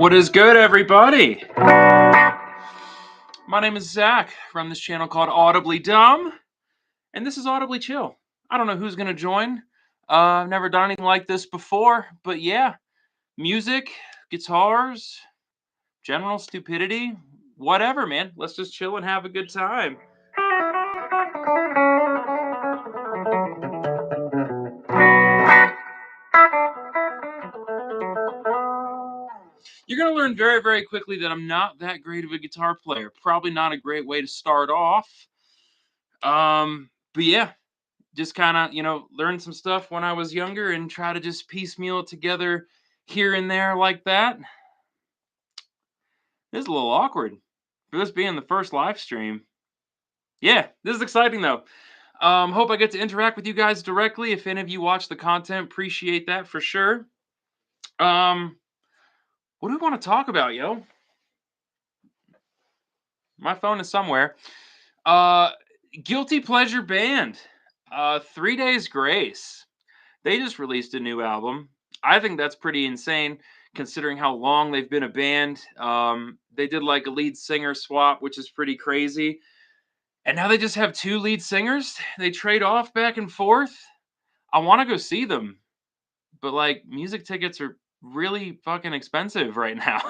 What is good, everybody? My name is Zach from this channel called AudiblyDumb, and this is AudiblyChill. I don't know who's going to join. I've never done anything like this before, but yeah, music, guitars, general stupidity, whatever, man. Let's just chill and have a good time. You're going to learn very, very quickly that I'm not that great of a guitar player. Probably not a great way to start off. But yeah, just kind of, learn some stuff when I was younger and try to just piecemeal it together here and there like that. This is a little awkward for this being the first live stream. Yeah, this is exciting though. Hope I get to interact with you guys directly. If any of you watch the content, appreciate that for sure. What do we want to talk about, yo? My phone is somewhere. Guilty Pleasure Band. 3 Days Grace. They just released a new album. I think that's pretty insane considering how long they've been a band. They did like a lead singer swap, which is pretty crazy. And now they just have two lead singers. They trade off back and forth. I want to go see them, but like music tickets are really fucking expensive right now.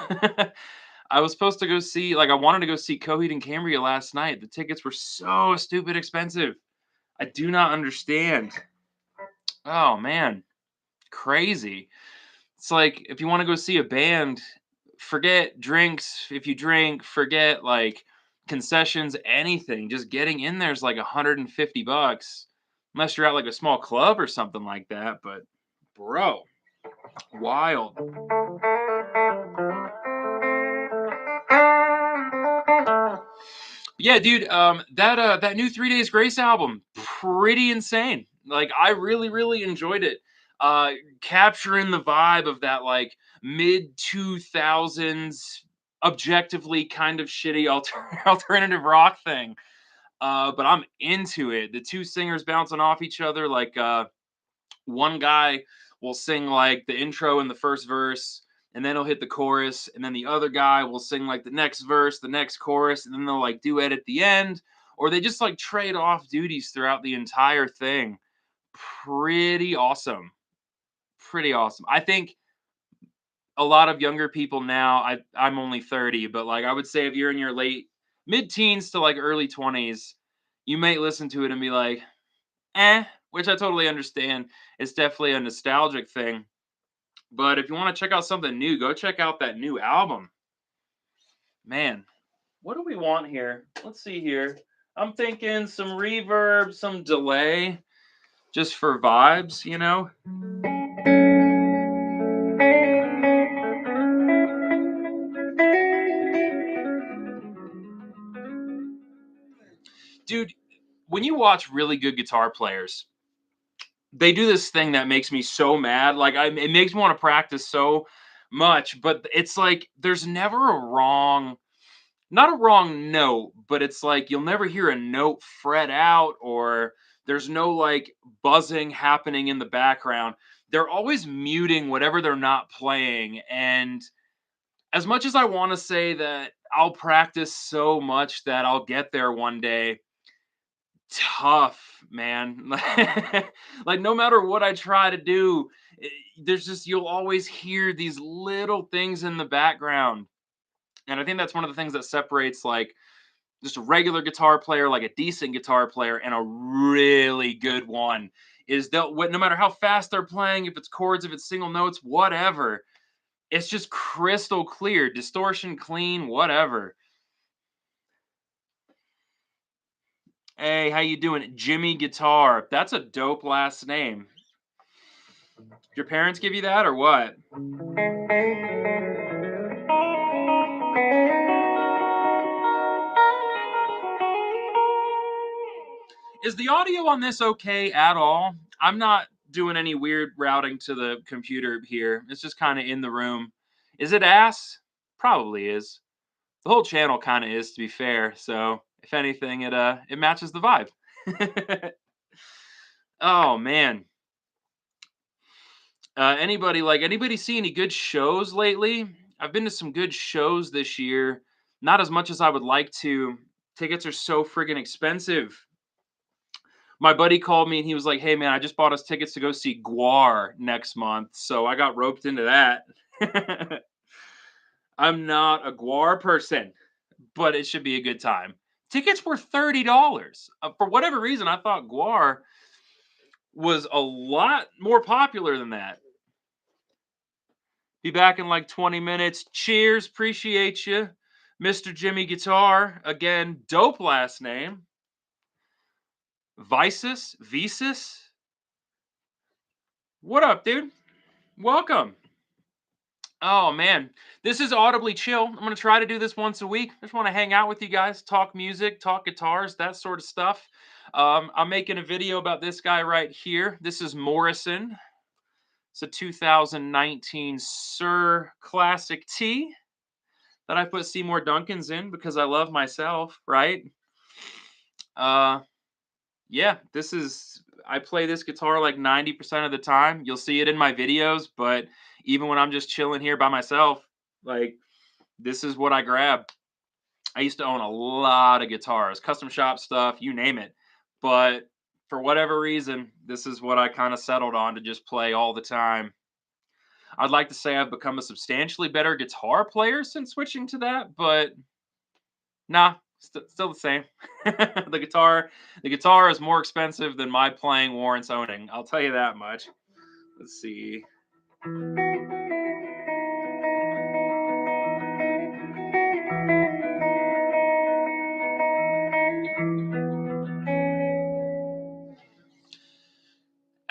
I was supposed to go see, I wanted to go see Coheed and Cambria last night. The tickets were so stupid expensive. I do not understand. Oh man, crazy. It's like if you want to go see a band, forget drinks. If you drink, forget like concessions, anything. Just getting in there is like $150, unless you're at like a small club or something like that. But bro, wild. Yeah, dude. That new 3 Days Grace album, pretty insane. Like I really, really enjoyed it. Capturing the vibe of that like mid 2000s, objectively kind of shitty alternative rock thing. But I'm into it. The two singers bouncing off each other. Like one guy will sing like the intro and the first verse, and then he'll hit the chorus, and then the other guy will sing like the next verse, the next chorus, and then they'll like duet at the end, or they just like trade off duties throughout the entire thing. Pretty awesome. Pretty awesome. I think a lot of younger people now, I'm only 30, but like I would say if you're in your late mid-teens to like early 20s, you might listen to it and be like, which I totally understand. It's definitely a nostalgic thing. But if you want to check out something new, go check out that new album. Man, what do we want here? Let's see here. I'm thinking some reverb, some delay, just for vibes, you know? Dude, when you watch really good guitar players, they do this thing that makes me so mad. Like, it makes me want to practice so much, but it's like there's never not a wrong note, but it's like you'll never hear a note fret out, or there's no like buzzing happening in the background. They're always muting whatever they're not playing. And as much as I want to say that I'll practice so much that I'll get there one day, tough, man. Like no matter what I try to do, there's just you'll always hear these little things in the background. And I think that's one of the things that separates like just a regular guitar player, like a decent guitar player, and a really good one is that no matter how fast they're playing, if it's chords, if it's single notes, whatever, it's just crystal clear, distortion clean, whatever. Hey, how you doing? Jimmy Guitar. That's a dope last name. Did your parents give you that or what? Is the audio on this okay at all? I'm not doing any weird routing to the computer here. It's just kind of in the room. Is it ass? Probably is. The whole channel kind of is, to be fair. So if anything, it matches the vibe. Oh man. Anybody see any good shows lately? I've been to some good shows this year. Not as much as I would like to. Tickets are so friggin' expensive. My buddy called me and he was like, "Hey man, I just bought us tickets to go see Guar next month." So I got roped into that. I'm not a Guar person, but it should be a good time. Tickets were $30. For whatever reason, I thought Guar was a lot more popular than that. Be back in like 20 minutes. Cheers. Appreciate you. Mr. Jimmy Guitar. Again, dope last name. Visus? Visus? What up, dude? Welcome. Oh, man. This is Audibly Chill. I'm going to try to do this once a week. I just want to hang out with you guys, talk music, talk guitars, that sort of stuff. I'm making a video about this guy right here. This is Morrison. It's a 2019 Sir Classic T that I put Seymour Duncan's in because I love myself, right? Yeah, I play this guitar like 90% of the time. You'll see it in my videos, but even when I'm just chilling here by myself, like this is what I grab. I used to own a lot of guitars, custom shop stuff, you name it. But for whatever reason, this is what I kind of settled on to just play all the time. I'd like to say I've become a substantially better guitar player since switching to that, but nah, still the same. The guitar is more expensive than my playing warrants owning. I'll tell you that much. Let's see.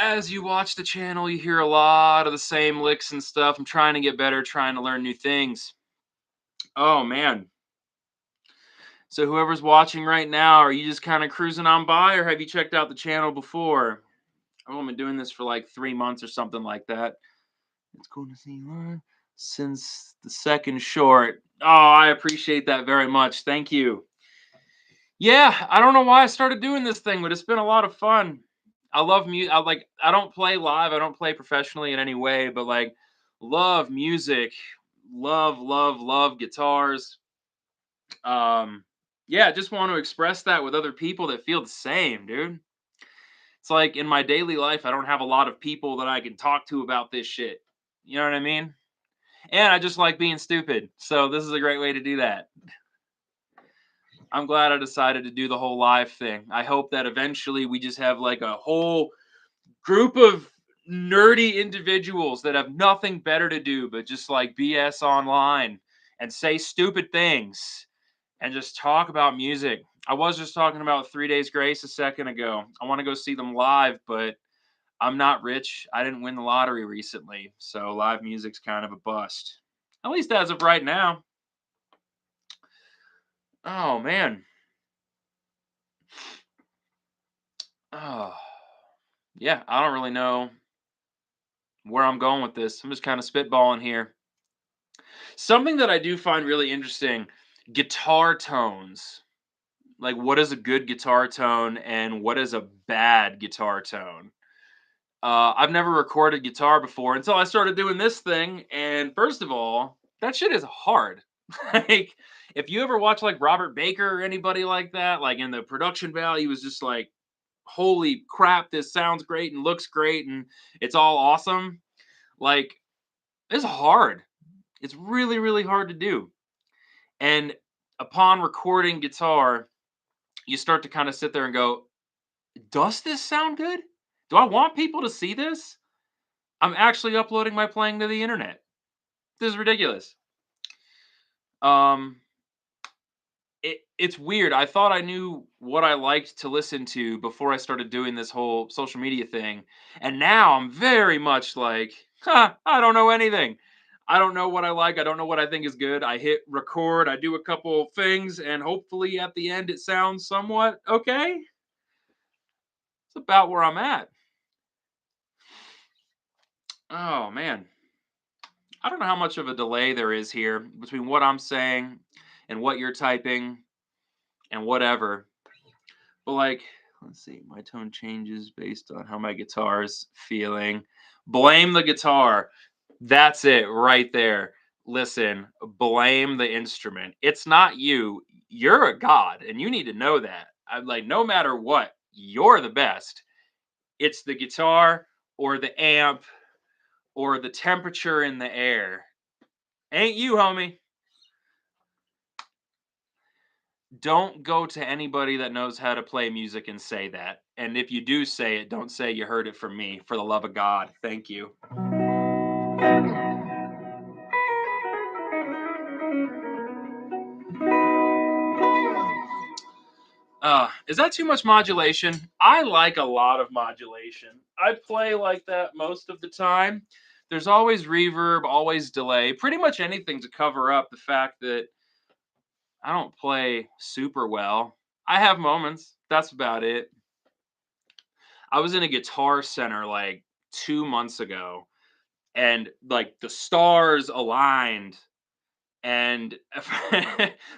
As you watch the channel, you hear a lot of the same licks and stuff. I'm trying to get better, trying to learn new things. Oh man. So whoever's watching right now, are you just kind of cruising on by, or have you checked out the channel before? I've only been doing this for like 3 months or something like that. It's cool to see you since the second short. Oh, I appreciate that very much. Thank you. Yeah, I don't know why I started doing this thing, but it's been a lot of fun. I love music. I don't play live. I don't play professionally in any way, but like love music. Love guitars. Um yeah, just want to express that with other people that feel the same, dude. It's like in my daily life I don't have a lot of people that I can talk to about this shit. You know what I mean? And I just like being stupid. So this is a great way to do that. I'm glad I decided to do the whole live thing. I hope that eventually we just have like a whole group of nerdy individuals that have nothing better to do but just like BS online and say stupid things and just talk about music. I was just talking about 3 Days Grace a second ago. I want to go see them live, but I'm not rich. I didn't win the lottery recently, so live music's kind of a bust. At least as of right now. Oh man. Oh. Yeah, I don't really know where I'm going with this. I'm just kind of spitballing here. Something that I do find really interesting, guitar tones. Like what is a good guitar tone and what is a bad guitar tone? I've never recorded guitar before until I started doing this thing. And first of all, that shit is hard. Like, if you ever watch like Robert Baker or anybody like that, like in the production value was just like, holy crap, this sounds great and looks great and it's all awesome. Like, it's hard. It's really, really hard to do. And upon recording guitar, you start to kind of sit there and go, does this sound good? Do I want people to see this? I'm actually uploading my playing to the internet. This is ridiculous. Um, it's weird. I thought I knew what I liked to listen to before I started doing this whole social media thing, and now I'm very much like, I don't know anything. I don't know what I like. I don't know what I think is good. I hit record. I do a couple things, and hopefully at the end it sounds somewhat okay. It's about where I'm at. Oh man. I don't know how much of a delay there is here between what I'm saying and what you're typing and whatever. But like, let's see, my tone changes based on how my guitar is feeling. Blame the guitar. That's it right there. Listen, blame the instrument. It's not you. You're a god, and you need to know that. I'm like, no matter what, you're the best. It's the guitar or the amp or the temperature in the air. Ain't you, homie. Don't go to anybody that knows how to play music and say that. And if you do say it, don't say you heard it from me. For the love of God. Thank you. Is that too much modulation? I like a lot of modulation. I play like that most of the time. There's always reverb, always delay, pretty much anything to cover up the fact that I don't play super well. I have moments. That's about it. I was in a guitar center like 2 months ago, and like the stars aligned, and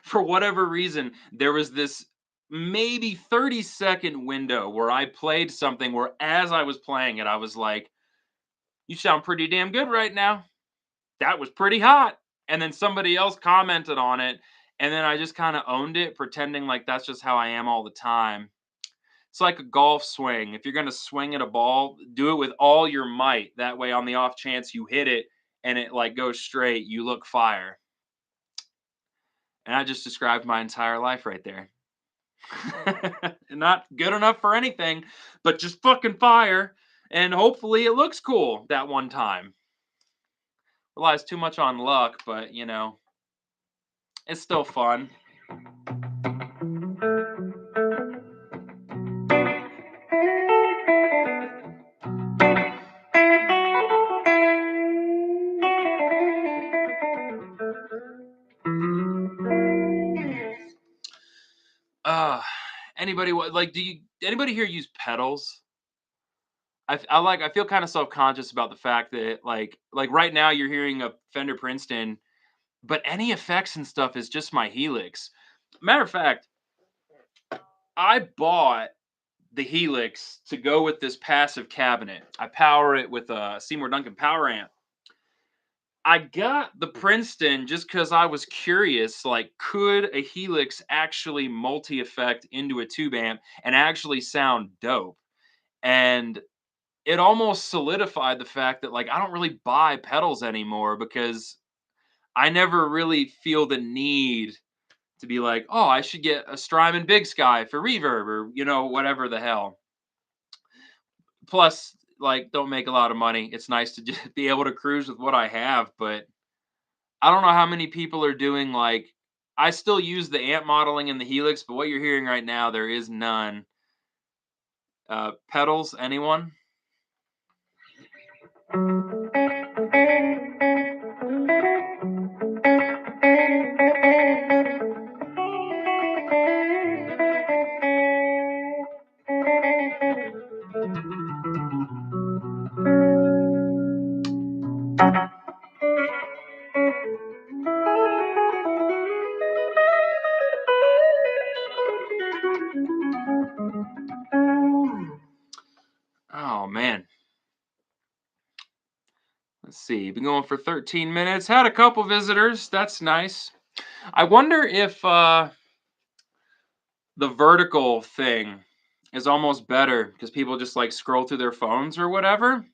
for whatever reason there was this maybe 30-second window where I played something where as I was playing it I was like, you sound pretty damn good right now, that was pretty hot. And then somebody else commented on it, and then I just kind of owned it, pretending like that's just how I am all the time. It's like a golf swing. If you're going to swing at a ball, do it with all your might. That way, on the off chance you hit it and it like goes straight, you look fire. And I just described my entire life right there. Not good enough for anything, but just fucking fire. And hopefully it looks cool that one time. Relies too much on luck, but it's still fun. Uh anybody like do you anybody here use pedals? I feel kind of self-conscious about the fact that like right now you're hearing a Fender Princeton, but any effects and stuff is just my Helix. Matter of fact, I bought the Helix to go with this passive cabinet. I power it with a Seymour Duncan power amp. I got the Princeton just because I was curious, like, could a Helix actually multi-effect into a tube amp and actually sound dope? And it almost solidified the fact that, like, I don't really buy pedals anymore because I never really feel the need to be like, oh, I should get a Strymon Big Sky for reverb or, whatever the hell. Plus, like, don't make a lot of money. It's nice to just be able to cruise with what I have, but I don't know how many people are doing like I still use the amp modeling in the Helix, but what you're hearing right now, there is none. Pedals, anyone? Oh man. Let's see. Been going for 13 minutes. Had a couple visitors. That's nice. I wonder if the vertical thing is almost better because people just like scroll through their phones or whatever.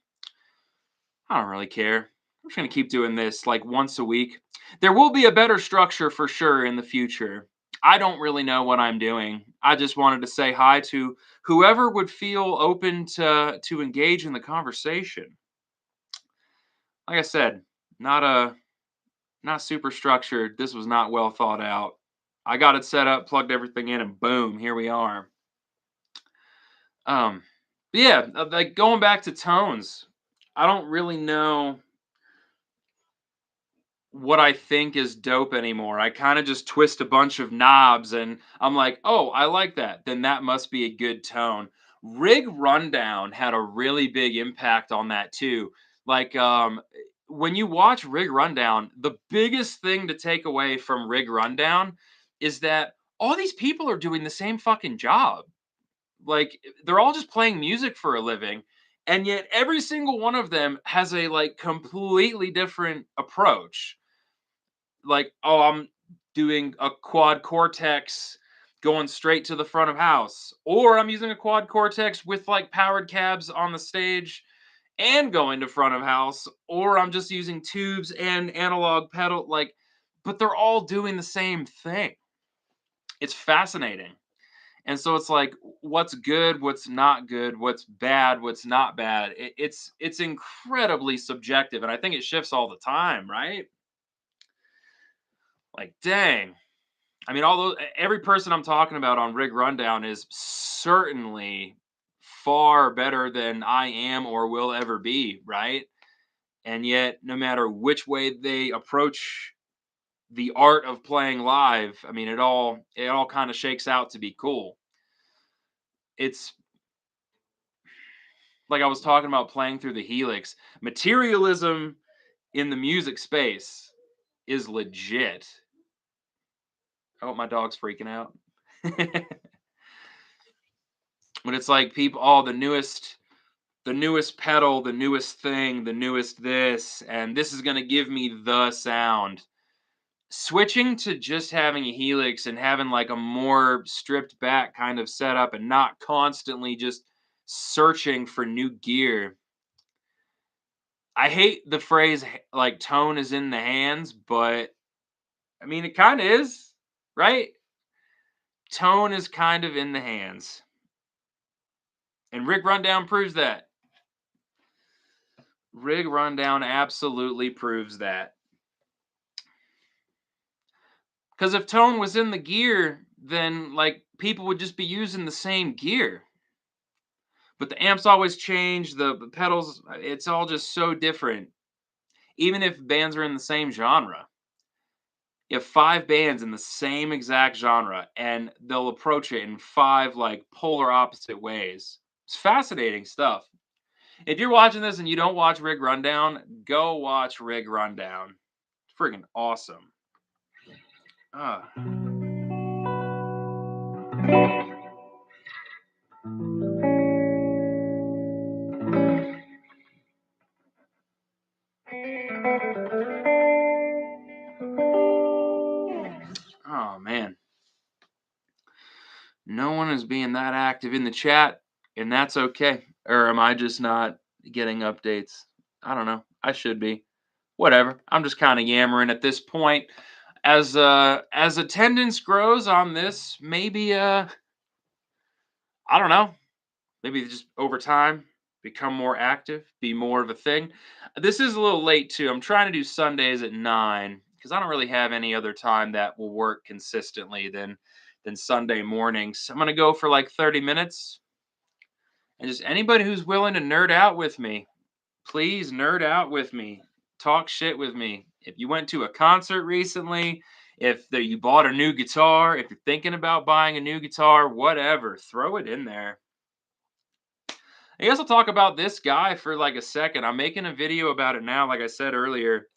I don't really care. I'm just gonna keep doing this like once a week. There will be a better structure for sure in the future. I don't really know what I'm doing. I just wanted to say hi to whoever would feel open to engage in the conversation. Like I said, not a not super structured. This was not well thought out. I got it set up, plugged everything in, and boom, here we are. Um, but yeah, like going back to tones, I don't really know what I think is dope anymore. I kind of just twist a bunch of knobs and I'm like, oh, I like that. Then that must be a good tone. Rig Rundown had a really big impact on that too. Like, when you watch Rig Rundown, the biggest thing to take away from Rig Rundown is that all these people are doing the same fucking job. Like, they're all just playing music for a living. And yet every single one of them has a like completely different approach. like, oh, I'm doing a quad cortex going straight to the front of house, or I'm using a quad cortex with like powered cabs on the stage and going to front of house, or I'm just using tubes and analog pedal, like, but they're all doing the same thing. It's fascinating. And so it's like, what's good, what's not good, what's bad, what's not bad. It's incredibly subjective, and I think it shifts all the time, right? Like, dang. I mean, although every person I'm talking about on Rig Rundown is certainly far better than I am or will ever be, right? And yet, no matter which way they approach the art of playing live, I mean, it all kind of shakes out to be cool. It's like I was talking about playing through the Helix. Materialism in the music space is legit. Oh, my dog's freaking out. But it's like people, oh, the newest pedal, the newest thing, the newest this, and this is gonna give me the sound. Switching to just having a Helix and having like a more stripped back kind of setup and not constantly just searching for new gear. I hate the phrase like tone is in the hands, but I mean it kind of is, right? Tone is kind of in the hands. And Rig Rundown proves that. Rig Rundown absolutely proves that. Because if tone was in the gear, then like people would just be using the same gear. But the amps always change, the pedals, it's all just so different. Even if bands are in the same genre. You have 5 bands in the same exact genre, and they'll approach it in 5, like, polar opposite ways. It's fascinating stuff. If you're watching this and you don't watch Rig Rundown, go watch Rig Rundown. It's friggin' awesome. Ah. Oh, man. No one is being that active in the chat, and that's okay. Or am I just not getting updates? I don't know. I should be. Whatever. I'm just kinda yammering at this point. As attendance grows on this, maybe I don't know, maybe just over time become more active, be more of a thing. This is a little late too. I'm trying to do Sundays at 9 because I don't really have any other time that will work consistently than Sunday mornings. I'm gonna go for like 30 minutes, and just anybody who's willing to nerd out with me, please nerd out with me. Talk shit with me. If you went to a concert recently, if you bought a new guitar, if you're thinking about buying a new guitar, whatever, throw it in there. I guess I'll talk about this guy for like a second. I'm making a video about it now, like I said earlier.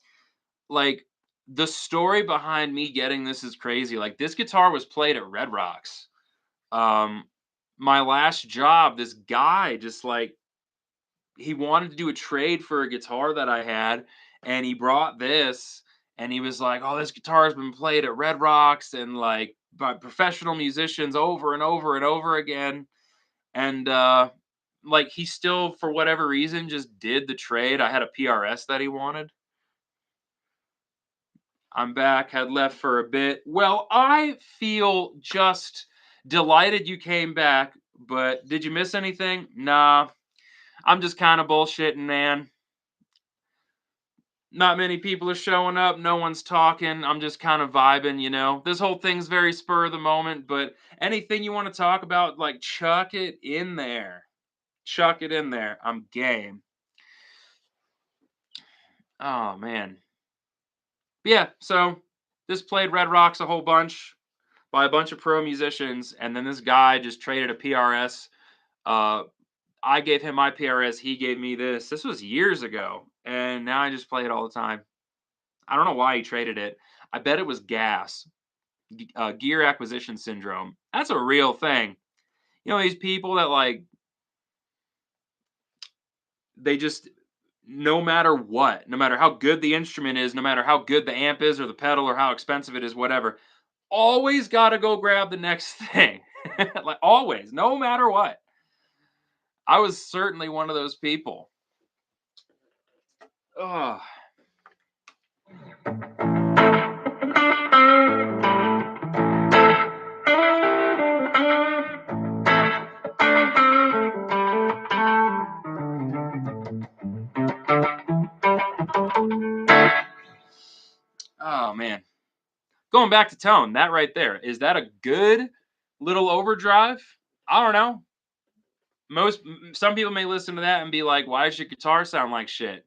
Like, the story behind me getting this is crazy. Like, this guitar was played at Red Rocks. Um, my last job, this guy just like he wanted to do a trade for a guitar that I had, and he brought this, and he was like, "Oh, this guitar has been played at Red Rocks and like by professional musicians over and over and over again." And like he still, for whatever reason, just did the trade. I had a PRS that he wanted. I'm back, had left for a bit. Well, I feel just delighted you came back, but did you miss anything? Nah, I'm just kind of bullshitting, man. Not many people are showing up. No one's talking. I'm just kind of vibing. This whole thing's very spur of the moment, but anything you want to talk about, like chuck it in there. Chuck it in there. I'm game. Oh man. Yeah, so this played Red Rocks a whole bunch by a bunch of pro musicians, and then this guy just traded a PRS. Uh I gave him my PRS, he gave me this. This was years ago, and now I just play it all the time. I don't know why he traded it. I bet it was gas. Gear acquisition syndrome. That's a real thing. These people that like they just no matter what, no matter how good the instrument is, no matter how good the amp is or the pedal or how expensive it is, whatever. Always got to go grab the next thing. Like always, no matter what. I was certainly one of those people. Ugh. Oh man. Going back to tone, that right there, is that a good little overdrive? I don't know. Some people may listen to that and be like, "Why does your guitar sound like shit?"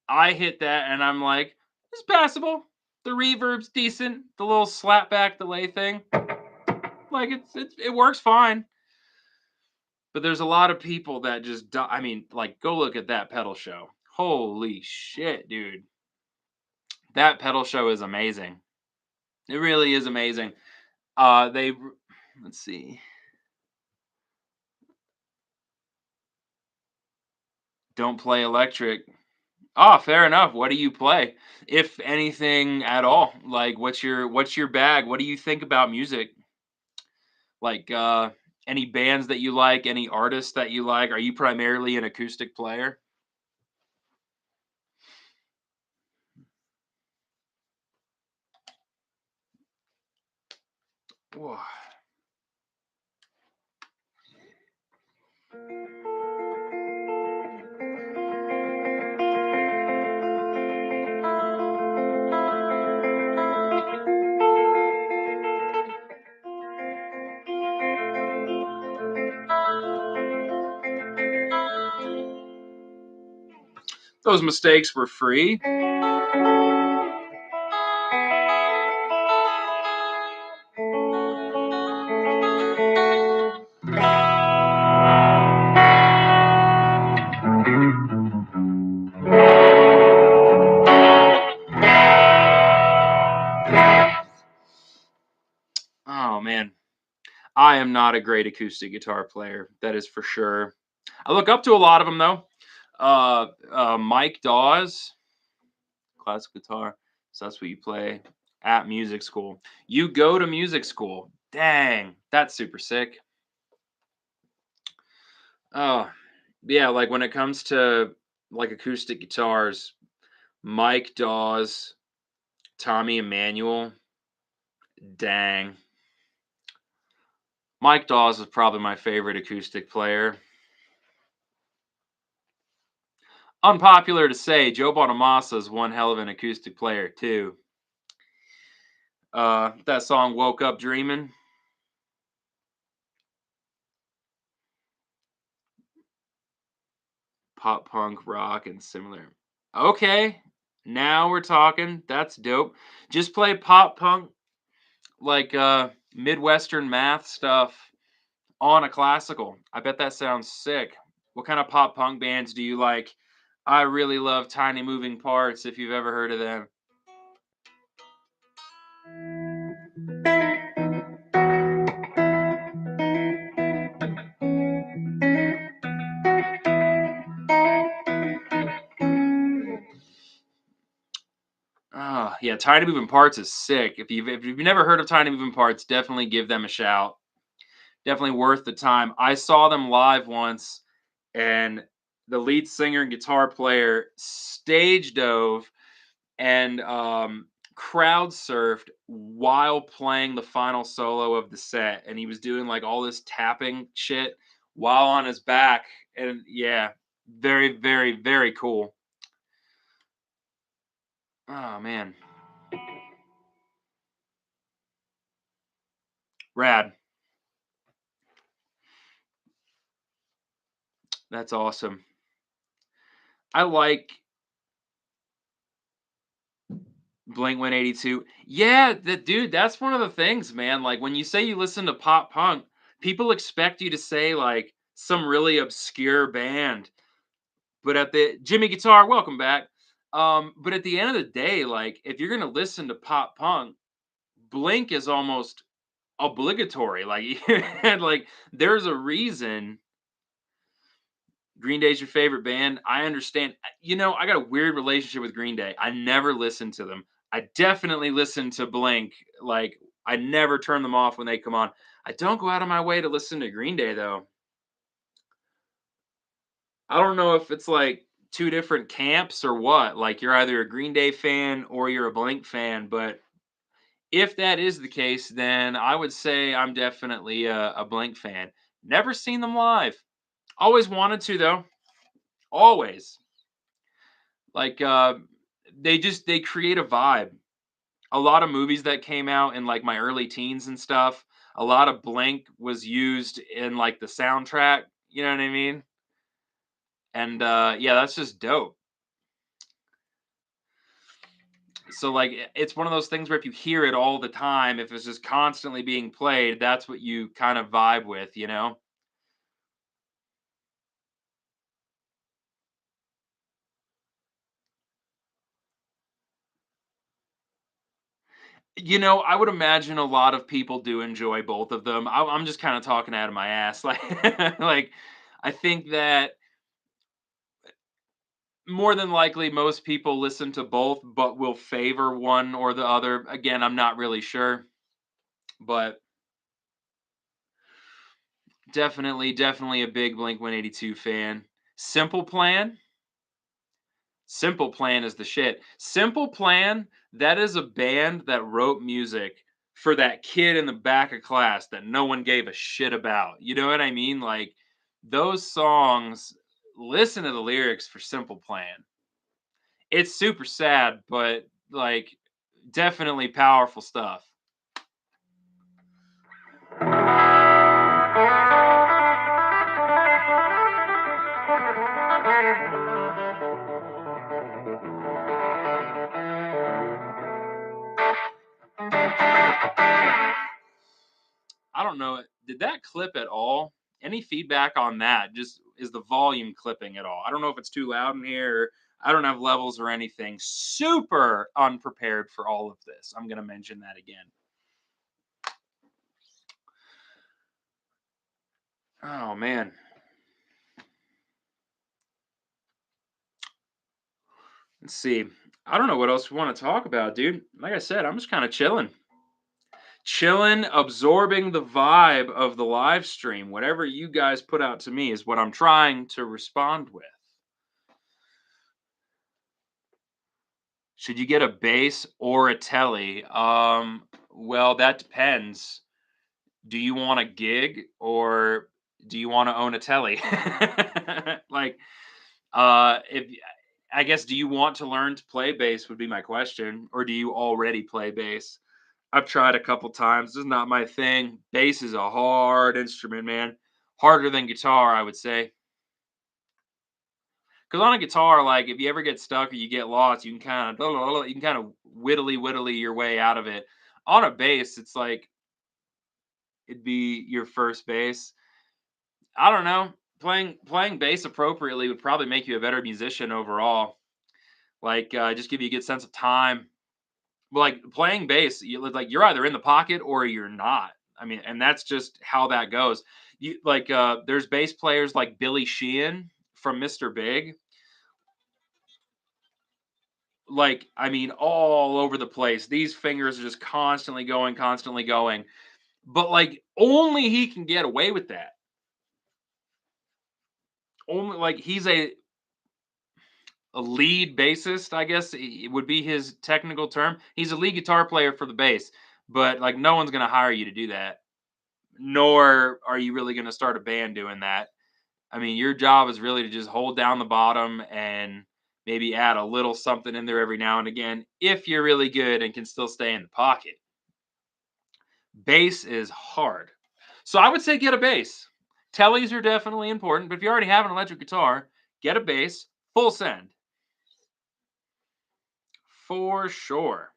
I hit that and I'm like, "It's passable. The reverb's decent. The little slapback delay thing, like it works fine." But there's a lot of people that just I mean, like, go look at that pedal show. Holy shit, dude. That pedal show is amazing. It really is amazing. Let's see. Don't play electric. Ah, fair enough. What do you play? If anything at all. Like what's your bag? What do you think about music? Like any bands that you like, any artists that you like? Are you primarily an acoustic player? Whoa. Those mistakes were free. Oh man. I am not a great acoustic guitar player. That is for sure. I look up to a lot of them though. Mike Dawes, classical guitar. So that's what you play at music school. You go to music school. Dang, that's super sick. Oh, yeah. Like when it comes to like acoustic guitars, Mike Dawes, Tommy Emmanuel. Dang, Mike Dawes is probably my favorite acoustic player. Unpopular to say, Joe Bonamassa is one hell of an acoustic player too. That song "Woke Up Dreaming." Pop punk rock and similar. Okay, now we're talking. That's dope. Just play pop punk like Midwestern math stuff on a classical. I bet that sounds sick. What kind of pop punk bands do you like? I really love Tiny Moving Parts if you've ever heard of them. Oh, yeah, Tiny Moving Parts is sick. If you've never heard of Tiny Moving Parts, definitely give them a shout. Definitely worth the time. I saw them live once, and the lead singer and guitar player stage dove and crowd surfed while playing the final solo of the set, and he was doing like all this tapping shit while on his back, and yeah, very, very, very cool. Oh man, rad. That's awesome. I like Blink 182. Yeah, dude, that's one of the things, man. Like when you say you listen to pop punk, people expect you to say like some really obscure band. But at the Jimmy Guitar, welcome back. But at the end of the day, like if you're gonna listen to pop punk, Blink is almost obligatory. Like and like there's a reason Green Day's your favorite band. I understand. I got a weird relationship with Green Day. I never listened to them. I definitely listen to Blink. Like, I never turn them off when they come on. I don't go out of my way to listen to Green Day though. I don't know if it's like two different camps or what. Like, you're either a Green Day fan or you're a Blink fan, but if that is the case, then I would say I'm definitely a Blink fan. Never seen them live. Always wanted to though. Always. Like, they create a vibe. A lot of movies that came out in like my early teens and stuff, a lot of Blink was used in like the soundtrack. You know what I mean? And yeah, that's just dope. So like, it's one of those things where if you hear it all the time, if it's just constantly being played, that's what you kind of vibe with, you know? I would imagine a lot of people do enjoy both of them. I'm just kind of talking out of my ass. Like, I think that more than likely most people listen to both, but will favor one or the other. Again, I'm not really sure, but definitely a big Blink 182 fan. Simple Plan, Simple Plan is the shit. Simple Plan, that is a band that wrote music for that kid in the back of class that no one gave a shit about. You know what I mean? Like, those songs, listen to the lyrics for Simple Plan. It's super sad, but like, definitely powerful stuff. I don't know. Did that clip at all? Any feedback on that? Just is the volume clipping at all? I don't know if it's too loud in here. I don't have levels or anything. Super unprepared for all of this. I'm going to mention that again. Oh, man. Let's see. I don't know what else we want to talk about, dude. Like I said, I'm just kind of chilling. Chilling, absorbing the vibe of the live stream. Whatever you guys put out to me is what I'm trying to respond with. Should you get a bass or a telly? Well, that depends. Do you want a gig or do you want to own a telly? Like, if I guess, do you want to learn to play bass would be my question, or do you already play bass? I've tried a couple times. This is not my thing. Bass is a hard instrument, man. Harder than guitar, I would say. Because on a guitar, like, if you ever get stuck or you get lost, you can kind of whittly your way out of it. On a bass, it's like it'd be your first bass. I don't know. Playing bass appropriately would probably make you a better musician overall. Like, just give you a good sense of time. But like playing bass, you're either in the pocket or you're not. I mean, and that's just how that goes. There's bass players like Billy Sheehan from Mr. Big. Like, I mean, all over the place. These fingers are just constantly going, constantly going. But like, only he can get away with that. Only like he's a lead bassist, I guess it would be his technical term. He's a lead guitar player for the bass, but like, no one's gonna hire you to do that. Nor are you really gonna start a band doing that. I mean, your job is really to just hold down the bottom and maybe add a little something in there every now and again if you're really good and can still stay in the pocket. Bass is hard. So I would say get a bass. Tellies are definitely important, but if you already have an electric guitar, get a bass, full send. For sure.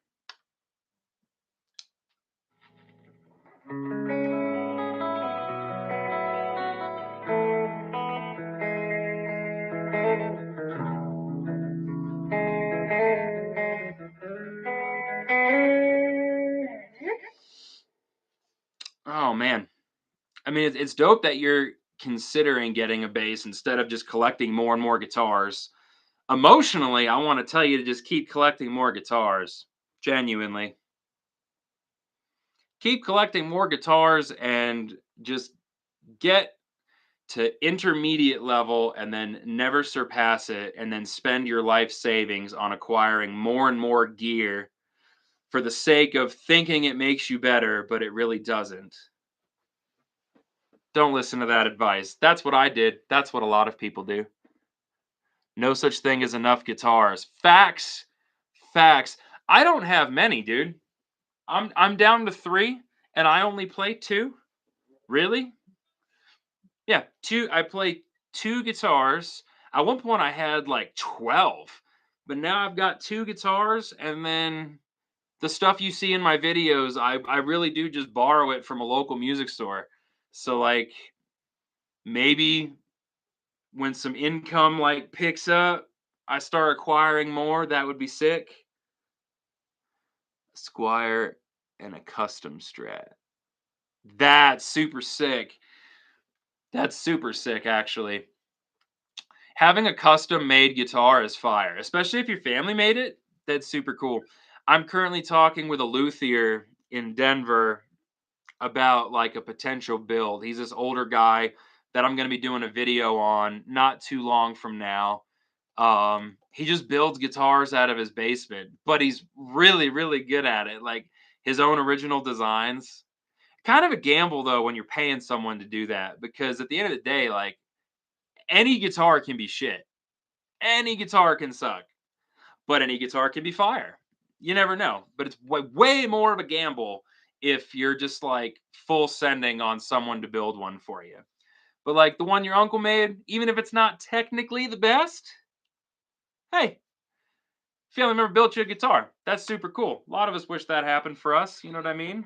Oh man. I mean, it's dope that you're considering getting a bass instead of just collecting more and more guitars. Emotionally, I want to tell you to just keep collecting more guitars. Genuinely. Keep collecting more guitars and just get to intermediate level and then never surpass it, and then spend your life savings on acquiring more and more gear for the sake of thinking it makes you better, but it really doesn't. Don't listen to that advice. That's what I did. That's what a lot of people do. No such thing as enough guitars. Facts. Facts. I don't have many, dude. I'm down to 3 and I only play 2. Really? Yeah, 2. I play 2 guitars. At one point I had like 12. But now I've got 2 guitars, and then the stuff you see in my videos, I really do just borrow it from a local music store. So like maybe when some income like picks up, I start acquiring more. That would be sick. Squire and a custom Strat. That's super sick. That's super sick, actually. Having a custom made guitar is fire, especially if your family made it. That's super cool. I'm currently talking with a luthier in Denver about like a potential build. He's this older guy that I'm going to be doing a video on not too long from now. He just builds guitars out of his basement, but he's really, really good at it. Like his own original designs. Kind of a gamble though when you're paying someone to do that, because at the end of the day, like any guitar can be shit. Any guitar can suck, but any guitar can be fire. You never know. But it's way more of a gamble if you're just like full sending on someone to build one for you. But like the one your uncle made, even if it's not technically the best, hey, family member built you a guitar. That's super cool. A lot of us wish that happened for us. You know what I mean?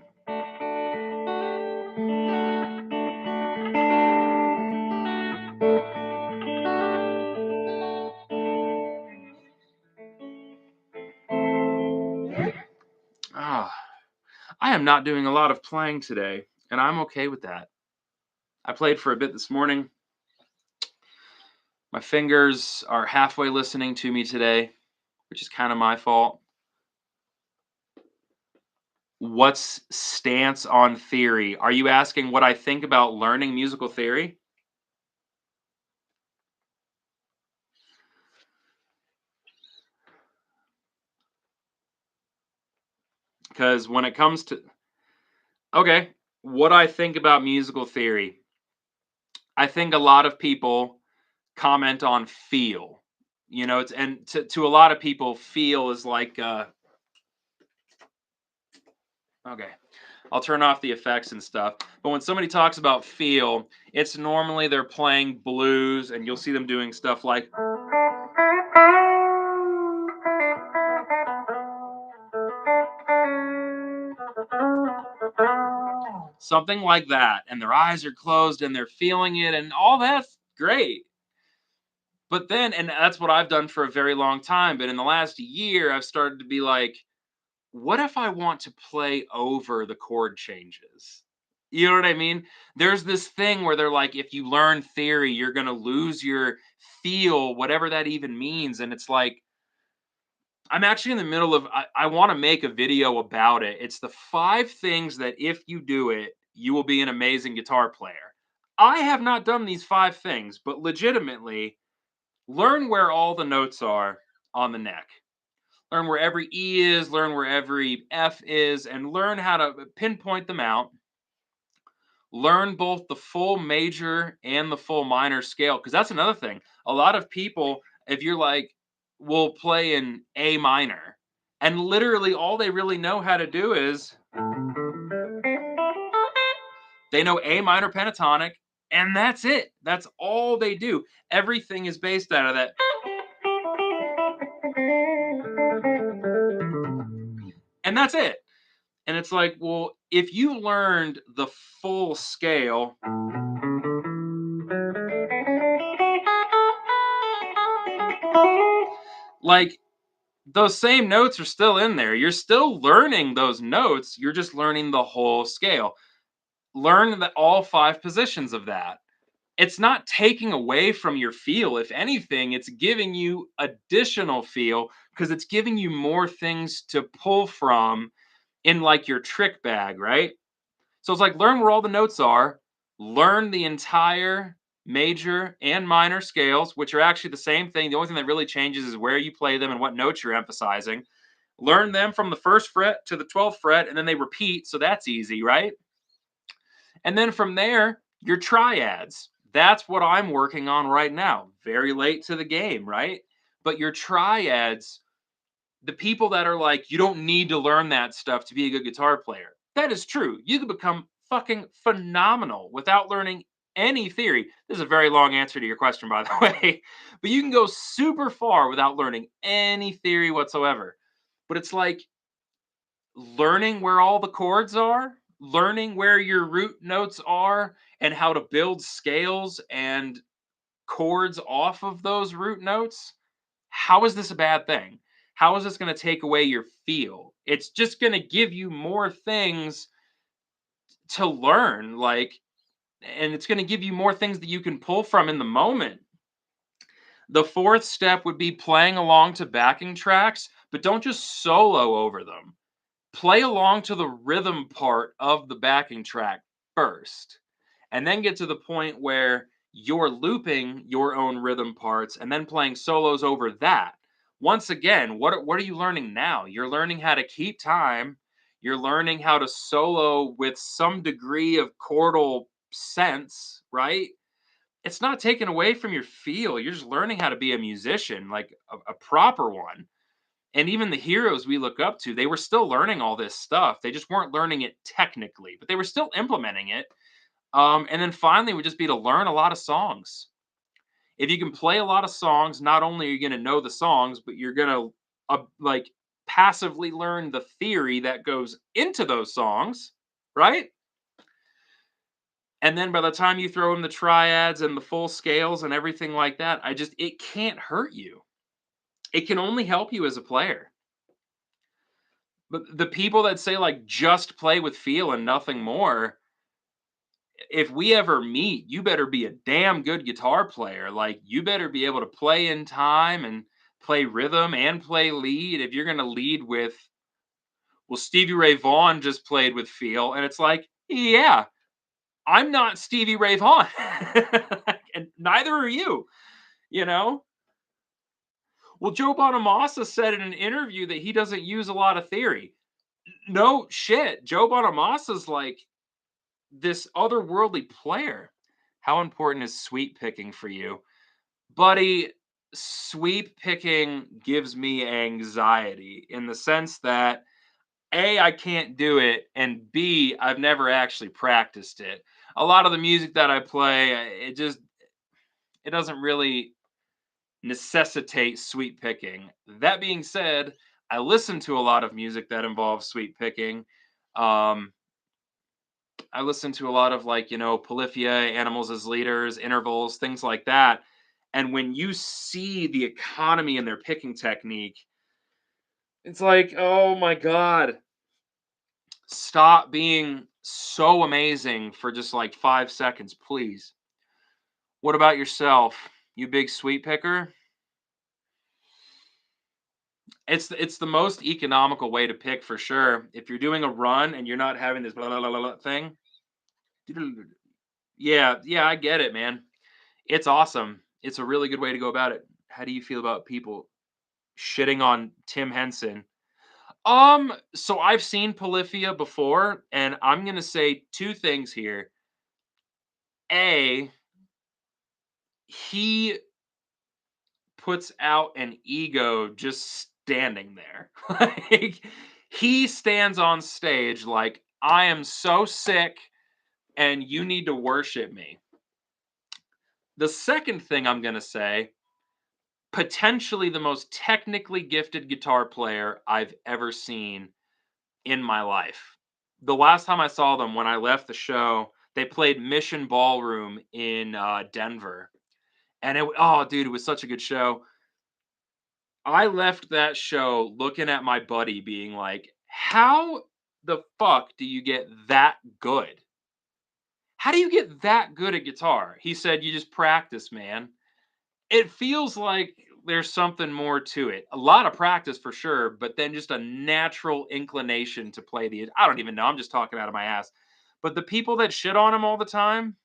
Ah, I am not doing a lot of playing today, and I'm okay with that. I played for a bit this morning. My fingers are halfway listening to me today, which is kind of my fault. What's stance on theory? Are you asking what I think about learning musical theory? Because when it comes to, okay, what I think about musical theory, I think a lot of people comment on feel. You know, it's, and to a lot of people, feel is like, okay, I'll turn off the effects and stuff. But when somebody talks about feel, it's normally they're playing blues, and you'll see them doing stuff like something like that, and their eyes are closed and they're feeling it, and all that's great. But then, and that's what I've done for a very long time, but in the last year, I've started to be like, what if I want to play over the chord changes? You know what I mean? There's this thing where they're like, if you learn theory, you're going to lose your feel, whatever that even means. And it's like, I'm actually in the middle of, I want to make a video about it. It's the 5 things that if you do it, you will be an amazing guitar player. I have not done these 5 things, but legitimately, learn where all the notes are on the neck. Learn where every E is, learn where every F is, and learn how to pinpoint them out. Learn both the full major and the full minor scale, because that's another thing. A lot of people, if you're like, will play in A minor, and literally all they really know how to do is they know A minor pentatonic, and that's it. That's all they do. Everything is based out of that. And that's it. And it's like, well, if you learned the full scale, like those same notes are still in there. You're still learning those notes. You're just learning the whole scale. Learn all 5 positions of that. It's not taking away from your feel. If anything, it's giving you additional feel because it's giving you more things to pull from in like your trick bag, right? So it's like learn where all the notes are, learn the entire major and minor scales, which are actually the same thing. The only thing that really changes is where you play them and what notes you're emphasizing. Learn them from the first fret to the 12th fret, and then they repeat. So that's easy, right? And then from there, your triads. That's what I'm working on right now. Very late to the game, right? But your triads, the people that are like, you don't need to learn that stuff to be a good guitar player. That is true. You can become fucking phenomenal without learning any theory. This is a very long answer to your question, by the way. But you can go super far without learning any theory whatsoever. But it's like learning where all the chords are, learning where your root notes are, and how to build scales and chords off of those root notes. How is this a bad thing? How is this going to take away your feel? It's just going to give you more things to learn, like, and it's going to give you more things that you can pull from in the moment. The fourth step would be playing along to backing tracks, but don't just solo over them. Play along to the rhythm part of the backing track first, and then get to the point where you're looping your own rhythm parts and then playing solos over that. Once again, what are you learning now? You're learning how to keep time. You're learning how to solo with some degree of chordal sense, right? It's not taken away from your feel. You're just learning how to be a musician, like a proper one. And even the heroes we look up to, they were still learning all this stuff. They just weren't learning it technically, but they were still implementing it. And then finally would just be to learn a lot of songs. If you can play a lot of songs, not only are you going to know the songs, but you're going to like passively learn the theory that goes into those songs, right? And then by the time you throw in the triads and the full scales and everything like that, it can't hurt you. It can only help you as a player. But the people that say like just play with feel and nothing more, if we ever meet, you better be a damn good guitar player. Like you better be able to play in time and play rhythm and play lead. If you're going to lead with, well, Stevie Ray Vaughan just played with feel, and it's like, yeah, I'm not Stevie Ray Vaughan, and neither are you. You know. Well, Joe Bonamassa said in an interview that he doesn't use a lot of theory. No shit. Joe Bonamassa's like this otherworldly player. How important is sweep picking for you? Buddy, sweep picking gives me anxiety in the sense that A, I can't do it, and B, I've never actually practiced it. A lot of the music that I play, it doesn't really necessitate sweep picking. That being said, I listen to a lot of music that involves sweep picking. Um, I listen to a lot of like, Polyphia, Animals as Leaders, Intervals, things like that. And when you see the economy in their picking technique, it's like, oh my God, stop being so amazing for just like 5 seconds, please. What about yourself? You big sweep picker? It's the most economical way to pick for sure. If you're doing a run and you're not having this blah, blah, blah, blah thing. Yeah, yeah, I get it, man. It's awesome. It's a really good way to go about it. How do you feel about people shitting on Tim Henson? So I've seen Polyphia before, and I'm gonna say two things here. A, he puts out an ego just standing there. Like he stands on stage like I am so sick and you need to worship me. The second thing I'm gonna say, potentially the most technically gifted guitar player I've ever seen in my life. The last time I saw them, when I left the show, they played Mission Ballroom in Denver, and oh, dude, it was such a good show. I left that show looking at my buddy, being like, "How the fuck do you get that good? How do you get that good at guitar? He said, you just practice, man. It feels like there's something more to it. A lot of practice for sure, but then just a natural inclination to play the. I don't even know. I'm just talking out of my ass. But the people that shit on him all the time,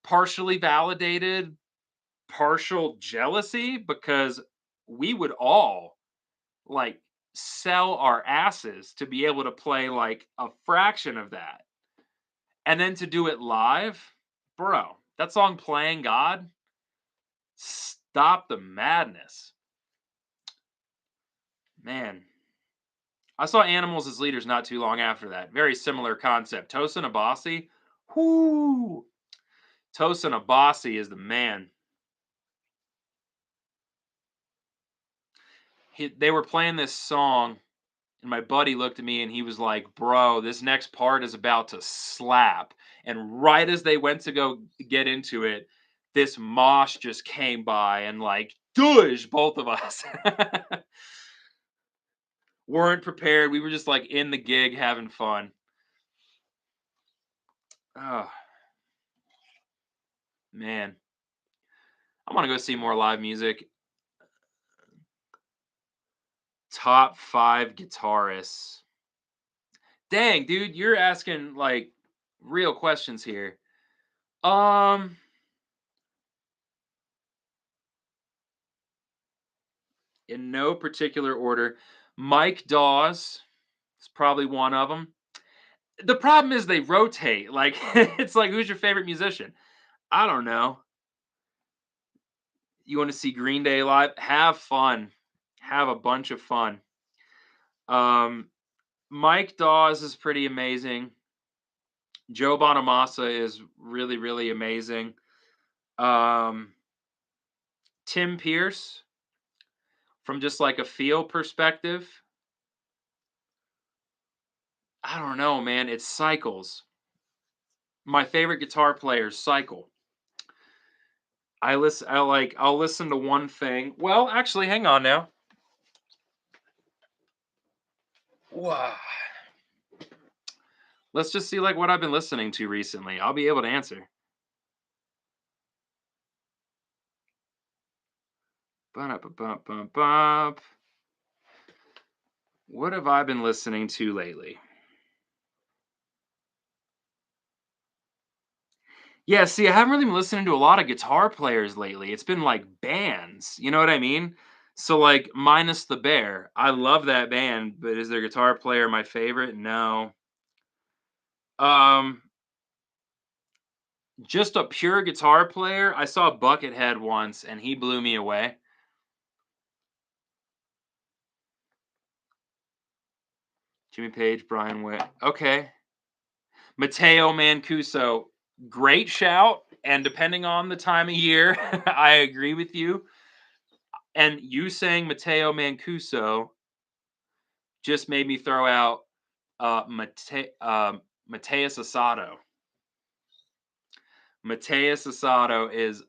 partially validated, partial jealousy, because we would all like sell our asses to be able to play like a fraction of that. And then to do it live, bro, that song Playing God, stop the madness. Man, I saw Animals as Leaders not too long after that. Very similar concept. Tosin Abasi, whoo, Tosin Abasi is the man. They were playing this song, and my buddy looked at me and he was like, "Bro, this next part is about to slap." And right as they went to go get into it, this mosh just came by and like, douche both of us. Weren't prepared. We were just like in the gig having fun. Oh, man. I want to go see more live music. Top 5 guitarists. Dang, dude, you're asking like real questions here. Um, in no particular order, Mike Dawes is probably one of them. The problem is they rotate. Like it's like, who's your favorite musician? I don't know. You want to see Green Day live? Have fun. Have a bunch of fun. Um, Mike Dawes is pretty amazing. Joe Bonamassa is really, really amazing. Um, Tim Pierce, from just like a feel perspective, I don't know, man. It cycles. My favorite guitar players cycle. I'll listen to one thing. Well, actually, hang on now. Wow. Let's just see like what I've been listening to recently. I'll be able to answer. Ba-da-ba-bum-bum-bum. What have I been listening to lately? Yeah, see, I haven't really been listening to a lot of guitar players lately. It's been like bands, you know what I mean? So like minus the Bear, I love that band, but is their guitar player my favorite? No. Um, just a pure guitar player. I saw Buckethead once, and he blew me away. Jimmy Page, Brian Witt. Okay, Matteo Mancuso. Great shout, and depending on the time of year, I agree with you. And you saying Matteo Mancuso just made me throw out Mateus Asado. Mateus Asado is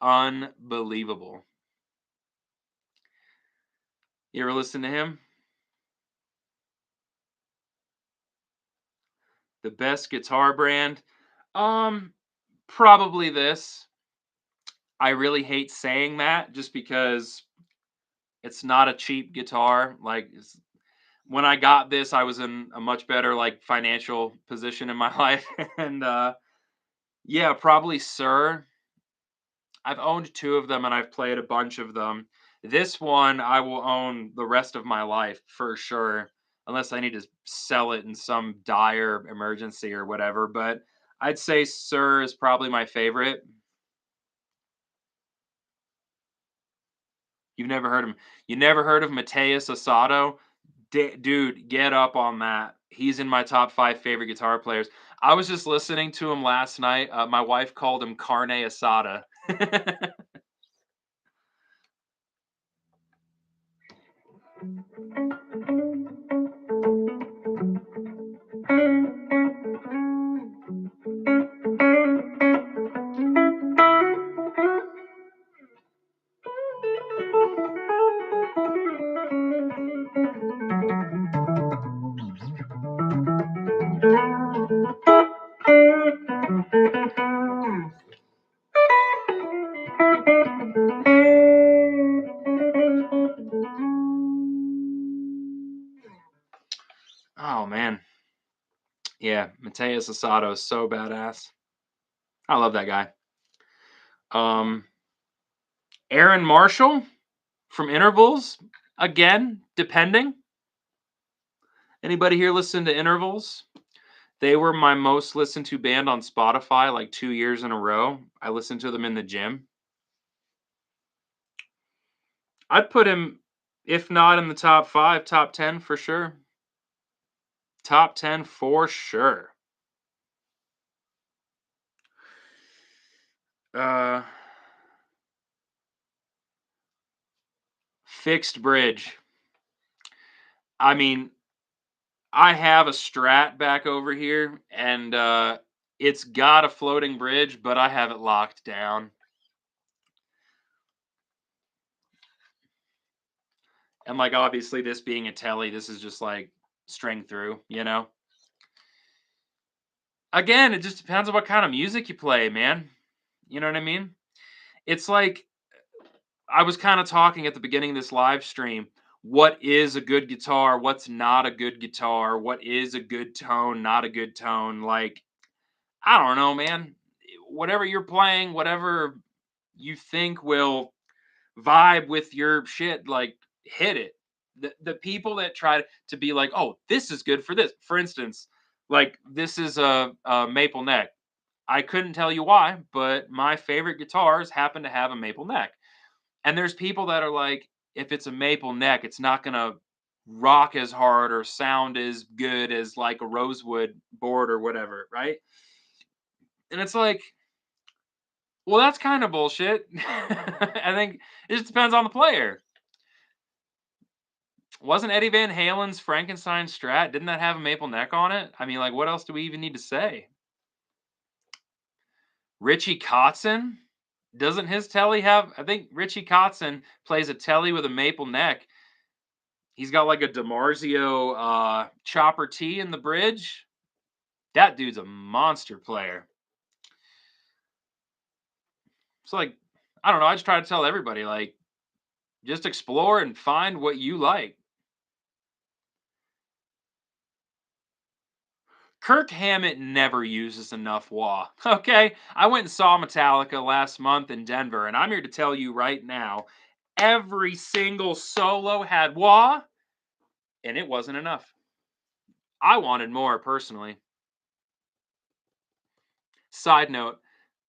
unbelievable. You ever listen to him? The best guitar brand? Um, Probably this. I really hate saying that just because it's not a cheap guitar. Like when I got this, I was in a much better like financial position in my life, and yeah, probably Sir. I've owned 2 of them and I've played a bunch of them. This one I will own the rest of my life for sure, unless I need to sell it in some dire emergency or whatever. But I'd say Sir is probably my favorite. You've never heard him. You never heard of Mateus Asado? Dude, get up on that. He's in my top 5 favorite guitar players. I was just listening to him last night. My wife called him Carne Asada. Oh man. Yeah, Mateus Asado is so badass. I love that guy. Um Aaron Marshall from Intervals. Again, depending. Anybody here listen to Intervals? They were my most listened to band on Spotify like 2 years in a row. I listened to them in the gym. I'd put him, if not in the top 5, top 10 for sure. Top 10 for sure. Uh, Fixed Bridge. I mean, I have a Strat back over here, and it's got a floating bridge, but I have it locked down. And like obviously this being a telly, this is just like string through, you know? Again, it just depends on what kind of music you play, man. You know what I mean? It's like I was kind of talking at the beginning of this live stream. What is a good guitar? What's not a good guitar? What is a good tone? Not a good tone? Like, I don't know, man. Whatever you're playing, whatever you think will vibe with your shit, like, hit it. The people that try to be like, oh, this is good for this. For instance, like this is a maple neck. I couldn't tell you why, but my favorite guitars happen to have a maple neck. And there's people that are like, if it's a maple neck, it's not gonna rock as hard or sound as good as like a rosewood board or whatever, right? And it's like, well, that's kind of bullshit. I think it just depends on the player. Wasn't Eddie Van Halen's Frankenstein Strat? Didn't that have a maple neck on it? I mean, like, what else do we even need to say? Richie Kotzen? Doesn't his telly have? I think Richie Kotzen plays a telly with a maple neck. He's got like a DiMarzio chopper T in the bridge. That dude's a monster player. It's like, I don't know. I just try to tell everybody, like, just explore and find what you like. Kirk Hammett never uses enough wah. Okay, I went and saw Metallica last month in Denver, and I'm here to tell you right now, every single solo had wah, and it wasn't enough. I wanted more personally. Side note,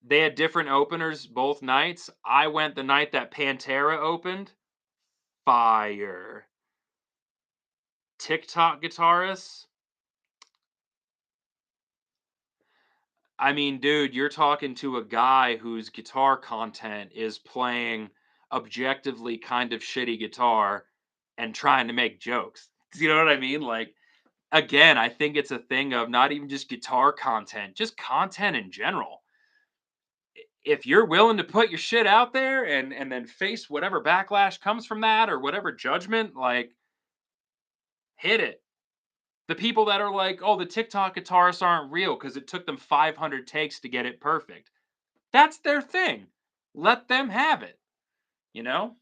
they had different openers both nights. I went the night that Pantera opened. Fire. TikTok guitarist. I mean, dude, you're talking to a guy whose guitar content is playing objectively kind of shitty guitar and trying to make jokes. Do you know what I mean? Like, again, I think it's a thing of not even just guitar content, just content in general. If you're willing to put your shit out there and then face whatever backlash comes from that or whatever judgment, like, hit it. The people that are like, oh, the TikTok guitarists aren't real because it took them 500 takes to get it perfect. That's their thing. Let them have it, you know?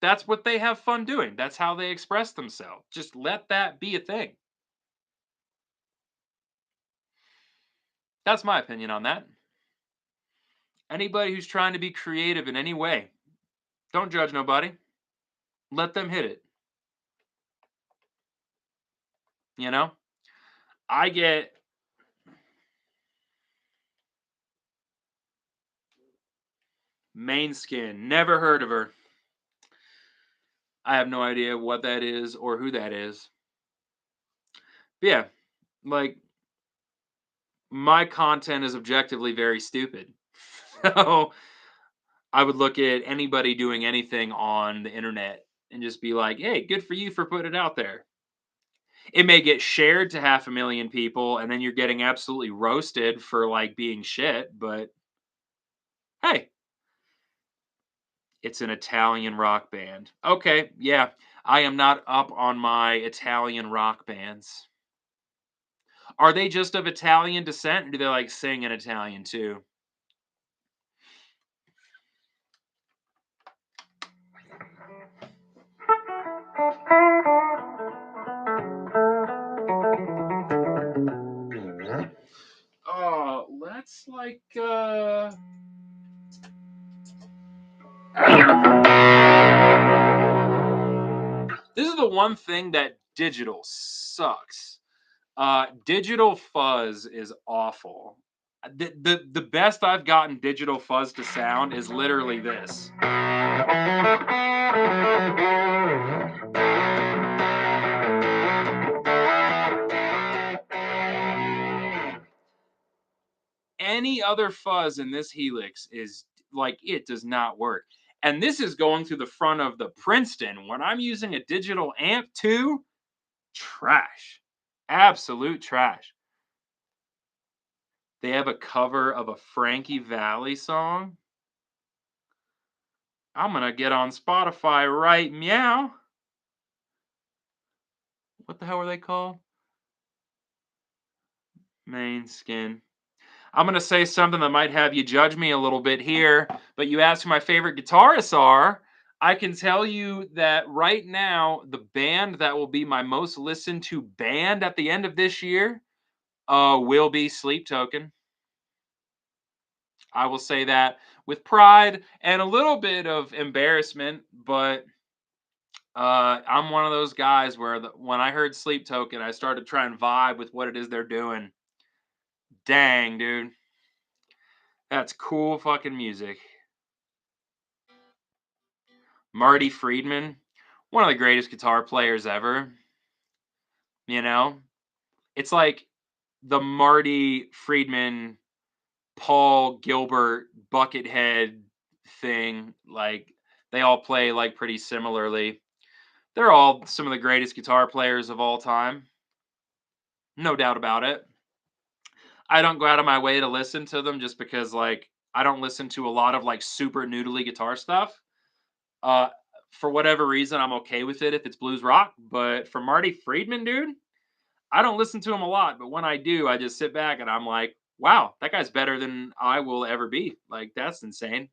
That's what they have fun doing. That's how they express themselves. Just let that be a thing. That's my opinion on that. Anybody who's trying to be creative in any way, don't judge nobody. Let them hit it, you know? I get Main Skin. Never heard of her. I have no idea what that is or who that is. But yeah, like my content is objectively very stupid. So I would look at anybody doing anything on the internet and just be like, hey, good for you for putting it out there. It may get shared to 500,000 people and then you're getting absolutely roasted for like being shit, but hey, it's an Italian rock band. Okay, yeah, I am not up on my Italian rock bands. Are they just of Italian descent or do they like sing in Italian too? like this is the one thing that digital sucks. Digital fuzz is awful. The best I've gotten digital fuzz to sound is literally this. Any other fuzz in this Helix is like, it does not work. And this is going through the front of the Princeton. When I'm using a digital amp too, trash. Absolute trash. They have a cover of a Frankie Valli song. I'm gonna get on Spotify right meow. What the hell are they called? Main skin. I'm gonna say something that might have you judge me a little bit here, but you asked who my favorite guitarists are. I can tell you that right now, the band that will be my most listened to band at the end of this year will be Sleep Token. I will say that with pride and a little bit of embarrassment, but I'm one of those guys where when I heard Sleep Token, I started to try and vibe with what it is they're doing. Dang, dude. That's cool fucking music. Marty Friedman, one of the greatest guitar players ever. You know, it's like the Marty Friedman, Paul Gilbert, Buckethead thing. Like, they all play like pretty similarly. They're all some of the greatest guitar players of all time. No doubt about it. I don't go out of my way to listen to them just because, like, I don't listen to a lot of like super noodly guitar stuff. Uh, for whatever reason, I'm okay with it if it's blues rock. But for Marty Friedman, dude, I don't listen to him a lot. But when I do, I just sit back and I'm like, wow, that guy's better than I will ever be. Like, that's insane.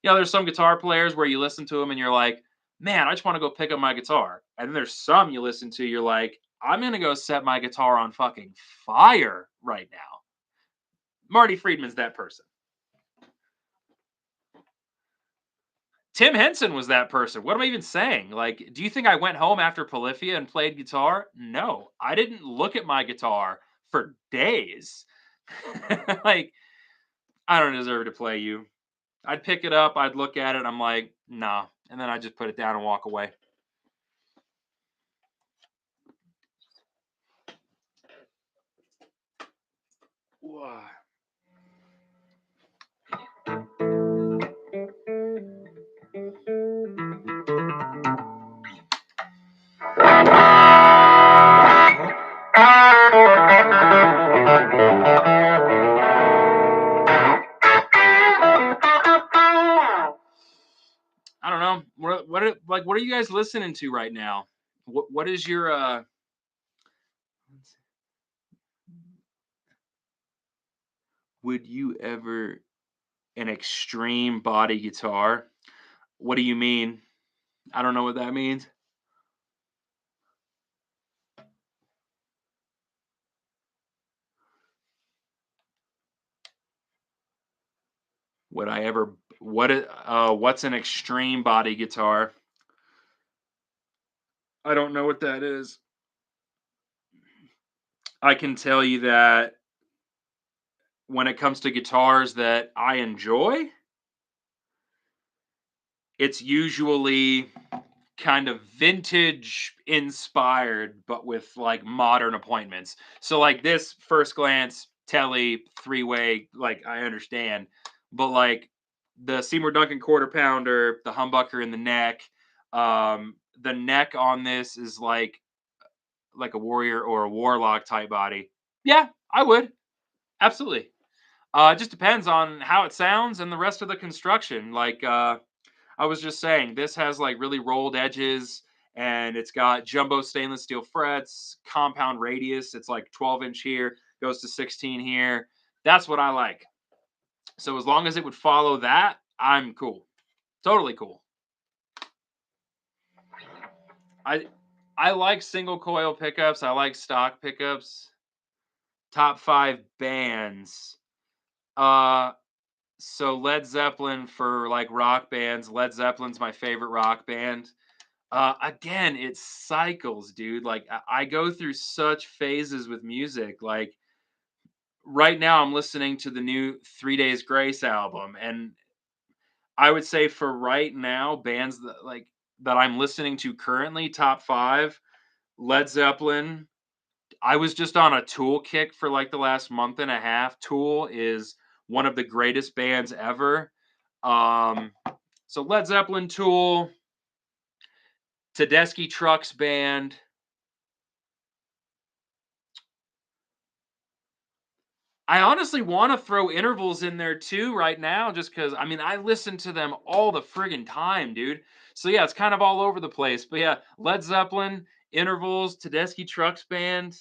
You know, there's some guitar players where you listen to them and you're like, man, I just want to go pick up my guitar. And then there's some you listen to, you're like, I'm going to go set my guitar on fucking fire right now. Marty Friedman's that person. Tim Henson was that person. What am I even saying? Like, do you think I went home after Polyphia and played guitar? No, I didn't look at my guitar for days. Like, I don't deserve to play you. I'd pick it up, I'd look at it, I'm like, nah. And then I just put it down and walk away. Whoa. I don't know. What are you guys listening to right now? What is your would you ever an extreme body guitar? What do you mean? I don't know what that means. Would I ever what's an extreme body guitar? I don't know what that is. I can tell you that when it comes to guitars that I enjoy, it's usually kind of vintage inspired, but with like modern appointments. So like this first glance, Telly, three-way, like I understand, but like the Seymour Duncan quarter pounder, the humbucker in the neck on this is like a warrior or a warlock type body. Yeah, I would. Absolutely. It just depends on how it sounds and the rest of the construction. Like I was just saying, this has like really rolled edges and it's got jumbo stainless steel frets, compound radius. It's like 12-inch here, goes to 16 here. That's what I like. So as long as it would follow that, I'm cool. Totally cool. I I like single coil pickups. I like stock pickups. Top 5 bands. Uh, so Led Zeppelin for like rock bands. Led Zeppelin's my favorite rock band. Again, it cycles, dude. Like I go through such phases with music. Like right now, I'm listening to the new 3 Days Grace album, and I would say for right now, bands that I'm listening to currently, top five, Led Zeppelin. I was just on a Tool kick for like the last month and a half. Tool is one of the greatest bands ever. Um, so Led Zeppelin, Tool, Tedeschi Trucks Band. I honestly want to throw intervals in there too right now, just because I mean I listen to them all the friggin' time, dude. So yeah, it's kind of all over the place. But yeah, Led Zeppelin, intervals, Tedeschi Trucks Band.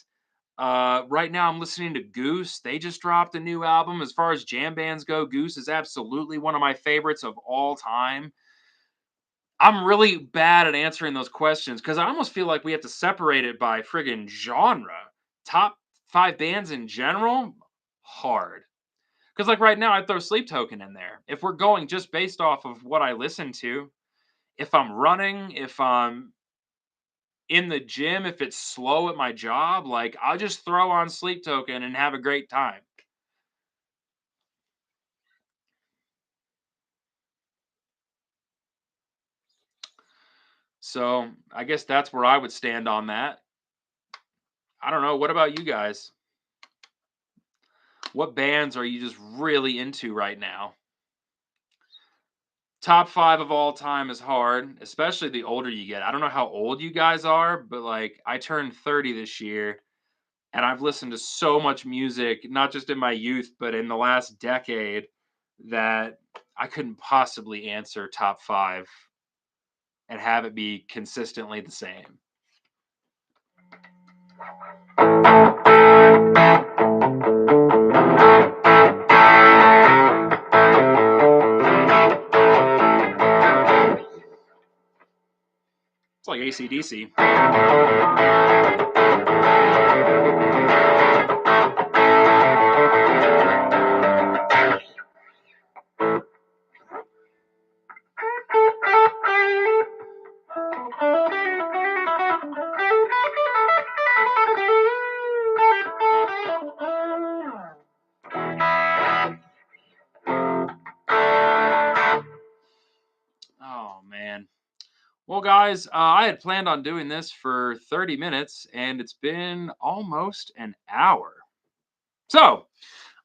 Right now I'm listening to Goose. They just dropped a new album. As far as jam bands go, Goose is absolutely one of my favorites of all time. I'm really bad at answering those questions because I almost feel like we have to separate it by friggin' genre. Top five bands in general, hard. Because like right now, I'd throw Sleep Token in there. If we're going just based off of what I listen to, if I'm running, if I'm in the gym, if it's slow at my job, like I'll just throw on Sleep Token and have a great time. So I guess that's where I would stand on that. I don't know. What about you guys? What bands are you just really into right now? Top five of all time is hard, especially the older you get. I don't know how old you guys are, but like I turned 30 this year. And I've listened to so much music, not just in my youth, but in the last decade, that I couldn't possibly answer top five and have it be consistently the same. It's like ACDC. Oh, man. Well, guys, I had planned on doing this for 30 minutes, and it's been almost an hour. So,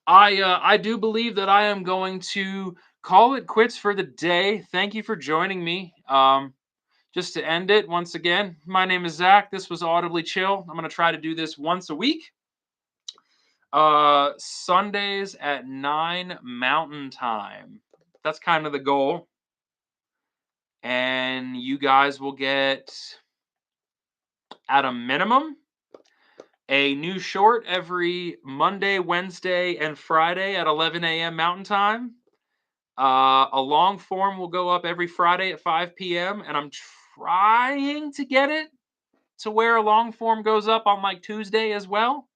I do believe that I am going to call it quits for the day. Thank you for joining me. Just to end it, once again, my name is Zach. This was Audibly Chill. I'm going to try to do this once a week. Sundays at 9 Mountain Time. That's kind of the goal. And you guys will get, at a minimum, a new short every Monday, Wednesday, and Friday at 11 a.m. Mountain Time. A long form will go up every Friday at 5 p.m. And I'm trying to get it to where a long form goes up on like Tuesday as well.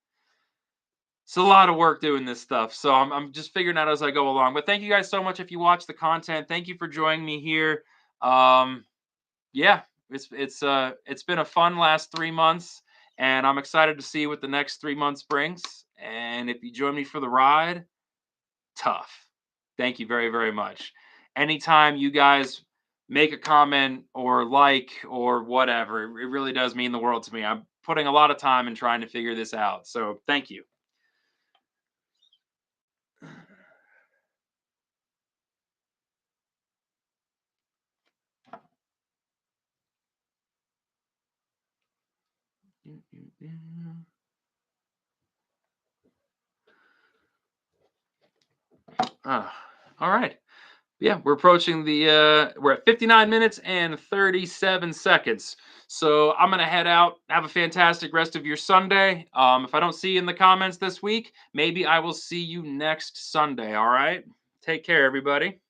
It's a lot of work doing this stuff, so I'm just figuring out as I go along. But thank you guys so much if you watch the content. Thank you for joining me here. Um, yeah, it's been a fun last 3 months, and I'm excited to see what the next 3 months brings. And if you join me for the ride, tough. Thank you very, very much. Anytime you guys make a comment or like or whatever, it really does mean the world to me. I'm putting a lot of time in trying to figure this out. So thank you. Ah, all right. Yeah, we're approaching we're at 59 minutes and 37 seconds. So I'm gonna head out. Have a fantastic rest of your Sunday. If I don't see you in the comments this week, maybe I will see you next Sunday. All right. Take care, everybody.